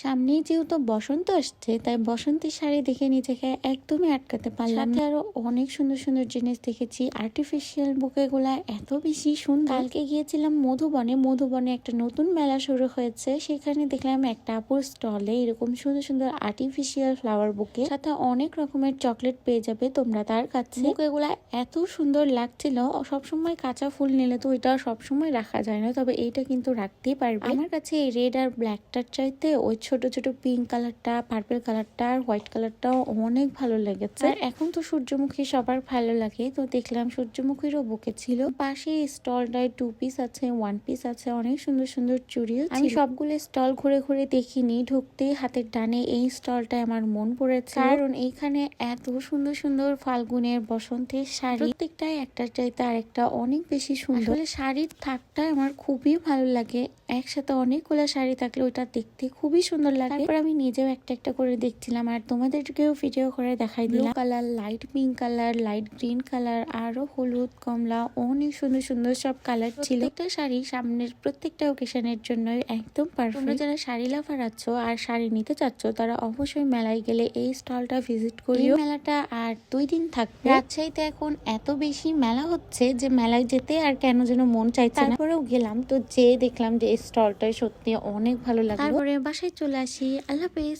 সামনেই যেহেতু বসন্ত আসছে, তাই বসন্তের শাড়ি দেখে নিজেকে একদমই আটকাতে পারলাম না। আরো অনেক সুন্দর সুন্দর জিনিস দেখেছি। আর্টিফিশিয়াল বুকে গুলা এত বেশি সুন্দর। কালকে গিয়েছিলাম মধুবনে। মধুবনে একটা নতুন মেলা শুরু হয়েছে, সেখানে দেখলাম একটা আপুর স্টলে এরকম সুন্দর সুন্দর আর্টিফিশিয়াল ফ্লাওয়ার বুকে, সাথে অনেক রকমের চকলেট পেয়ে যাবে তোমরা তার কাছে। বুকে গুলা এত সুন্দর লাগছিল। সবসময় কাঁচা ফুল নিলে তো ওইটা সবসময় রাখা যায় না, তবে এইটা কিন্তু রাখতেই পারবে। আমার কাছে এই রেড আর ব্ল্যাকটার চাইতে ওই ছোট ছোট পিঙ্ক কালারটা, পার্পল কালারটা আর হোয়াইট কালারটাও অনেক ভালো লেগেছে। আর এখন তো সূর্যমুখী সবার ভালো লাগে, তো দেখলাম সূর্যমুখীরও বুকে ছিল। পাশে স্টলটায় 2 পিস আছে, 1 পিস আছে, অনেক সুন্দর সুন্দর চুড়িও ছিল। আমি সবগুলো স্টল ঘুরে ঘুরে দেখিনি, ঢুকতেই হাতের ডানে এই স্টলটায় আমার মন পড়েছে, কারণ এইখানে এত সুন্দর সুন্দর ফাল্গুনের বসন্তের শাড়ি, প্রত্যেকটাই একটার চাইতে আরেকটা অনেক বেশি সুন্দর। আসলে শাড়ির থাকটা আমার খুবই ভালো লাগে, একসাথে অনেকগুলো শাড়ি থাকলে ওইটা দেখতে খুবই সুন্দর লাগে। তারপর আমি নিজেও একটা একটা করে দেখছিলাম আর তোমাদেরকেও ভিডিও করে দেখাই দিলাম। Colour, light pink colour, light green colour, আরো হলুদ, কমলা, অনেক সুন্দর সুন্দর সব কালার ছিল। একটা শাড়ি সামনের প্রত্যেকটা ওকেশনের জন্য একদম পারফেক্ট। তোমরা যারা শাড়ি লাভার আছো আর শাড়ি নিতে চাচ্ছ, তারা অবশ্যই মেলায় গেলে এই স্টলটা ভিজিট করিও। মেলাটা আর 2 দিন থাকবে। রাজশাহীতে এখন এত বেশি মেলা হচ্ছে যে মেলায় যেতে আর কেন যেন মন চাইছে না। তারপরেও গেলাম, তো যেয়ে দেখলাম যে স্টলটা সত্যি অনেক ভালো লাগলো। তারপরে বাসায় চলে আসি। আল্লাহ হাফেজ।